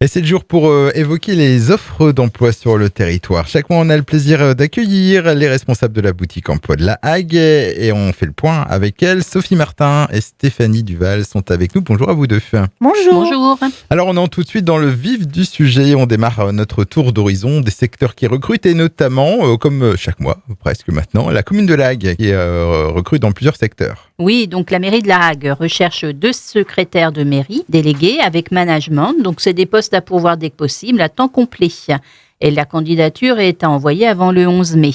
Et c'est le jour pour évoquer les offres d'emploi sur le territoire. Chaque mois, on a le plaisir d'accueillir les responsables de la boutique emploi de la Hague et on fait le point avec elles. Sophie Martin et Stéphanie Duval sont avec nous. Bonjour à vous deux. Bonjour. Bonjour. Alors, on entre tout de suite dans le vif du sujet. On démarre notre tour d'horizon des secteurs qui recrutent et notamment, comme chaque mois, presque maintenant, la commune de la Hague qui recrute dans plusieurs secteurs. Oui, donc la mairie de La Hague recherche 2 secrétaires de mairie délégués avec management. Donc c'est des postes à pourvoir dès que possible, à temps complet. Et la candidature est à envoyer avant le 11 mai.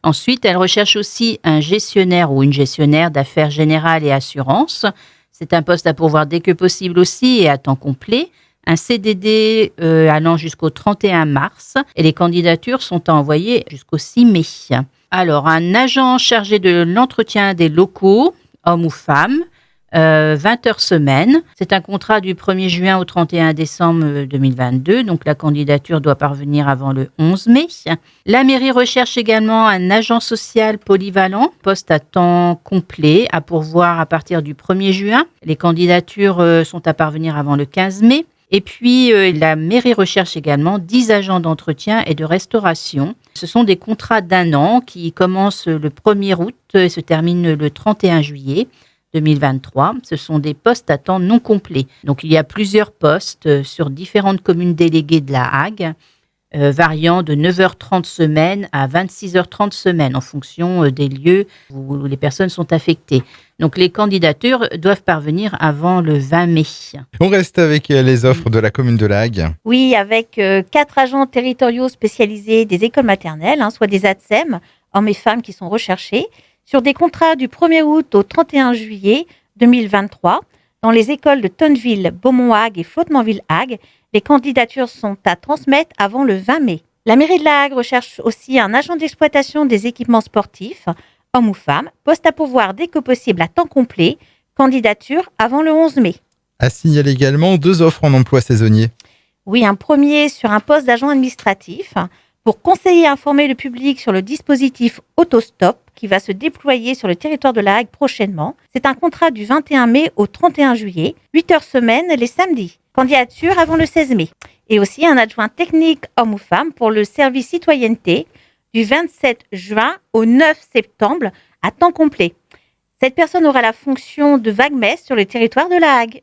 Ensuite, elle recherche aussi un gestionnaire ou une gestionnaire d'affaires générales et assurances. C'est un poste à pourvoir dès que possible aussi et à temps complet. Un CDD allant jusqu'au 31 mars. Et les candidatures sont à envoyer jusqu'au 6 mai. Alors, un agent chargé de l'entretien des locaux, homme ou femme, 20 heures semaine. C'est un contrat du 1er juin au 31 décembre 2022, donc la candidature doit parvenir avant le 11 mai. La mairie recherche également un agent social polyvalent, poste à temps complet, à pourvoir à partir du 1er juin. Les candidatures sont à parvenir avant le 15 mai. Et puis, la mairie recherche également 10 agents d'entretien et de restauration. Ce sont des contrats d'1 an qui commencent le 1er août et se terminent le 31 juillet 2023. Ce sont des postes à temps non complet. Donc, il y a plusieurs postes sur différentes communes déléguées de la Hague, variant de 9h30 semaine à 26h30 semaine en fonction des lieux où les personnes sont affectées. Donc, les candidatures doivent parvenir avant le 20 mai. On reste avec les offres de la commune de la Hague. Oui, avec 4 agents territoriaux spécialisés des écoles maternelles, soit des ATSEM, hommes et femmes qui sont recherchés, sur des contrats du 1er août au 31 juillet 2023, dans les écoles de Tonneville, Beaumont-Hague et Flottementville-Hague. Les candidatures sont à transmettre avant le 20 mai. La mairie de la Hague recherche aussi un agent d'exploitation des équipements sportifs, homme ou femme, poste à pourvoir dès que possible à temps complet, candidature avant le 11 mai. À signaler également 2 offres en emploi saisonnier. Oui, un premier sur un poste d'agent administratif pour conseiller et informer le public sur le dispositif Autostop qui va se déployer sur le territoire de la Hague prochainement. C'est un contrat du 21 mai au 31 juillet, 8 heures semaine les samedis. Candidature avant le 16 mai. Et aussi un adjoint technique homme ou femme pour le service citoyenneté du 27 juin au 9 septembre à temps complet. Cette personne aura la fonction de vague-messe sur le territoire de la Hague.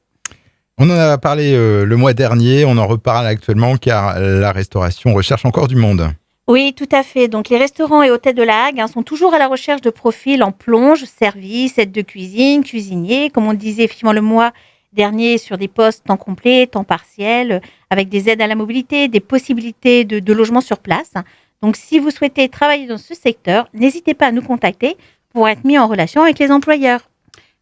On en a parlé le mois dernier, on en reparle actuellement car la restauration recherche encore du monde. Oui, tout à fait. Donc, les restaurants et hôtels de la Hague sont toujours à la recherche de profils en plonge, service, aide de cuisine, cuisinier, comme on le disait effectivement le mois dernier sur des postes temps complet, temps partiel, avec des aides à la mobilité, des possibilités de logement sur place. Donc, si vous souhaitez travailler dans ce secteur, n'hésitez pas à nous contacter pour être mis en relation avec les employeurs.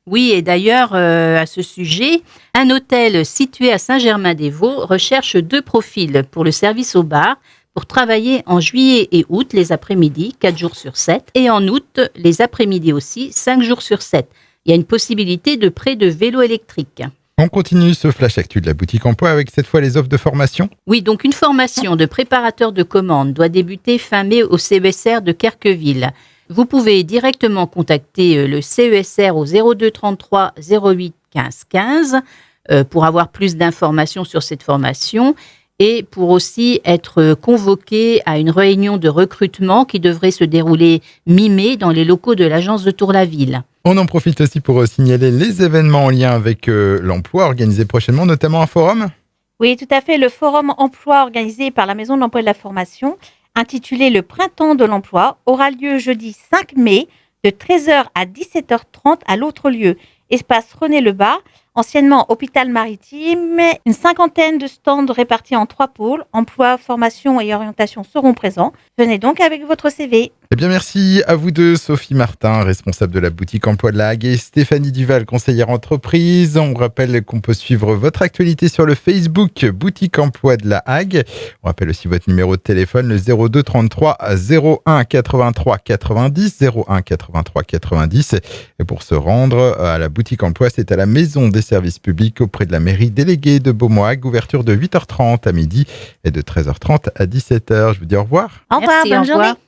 Oui, et d'ailleurs, à ce sujet, un hôtel situé à Saint-Germain-des-Vaux recherche 2 profils pour le service au bar pour travailler en juillet et août les après-midi, 4 jours sur 7, et en août les après-midi aussi, 5 jours sur 7. Il y a une possibilité de prêt de vélo électrique. On continue ce flash actu de la boutique emploi avec cette fois les offres de formation. Oui, donc une formation de préparateur de commandes doit débuter fin mai au CESR de Querqueville. Vous pouvez directement contacter le CESR au 02 33 08 15 15 pour avoir plus d'informations sur cette formation et pour aussi être convoqué à une réunion de recrutement qui devrait se dérouler mi-mai dans les locaux de l'agence de Tour-la-Ville. On en profite aussi pour signaler les événements en lien avec l'emploi organisés prochainement, notamment un forum. Oui, tout à fait. Le forum emploi organisé par la Maison de l'emploi et de la formation, intitulé Le Printemps de l'emploi, aura lieu jeudi 5 mai de 13h à 17h30 à l'autre lieu, espace René Lebas, anciennement hôpital maritime. Une 50aine de stands répartis en 3 pôles, emploi, formation et orientation seront présents. Venez donc avec votre CV. Eh bien, merci à vous deux, Sophie Martin, responsable de la boutique emploi de la Hague, et Stéphanie Duval, conseillère entreprise. On rappelle qu'on peut suivre votre actualité sur le Facebook Boutique emploi de la Hague. On rappelle aussi votre numéro de téléphone, le 02 33 01 83 90, 01 83 90. Et pour se rendre à la boutique emploi, c'est à la Maison des services publics auprès de la mairie déléguée de Beaumont-Hague. Ouverture de 8h30 à midi et de 13h30 à 17h. Je vous dis au revoir. Au revoir, Merci, bonne au revoir. journée.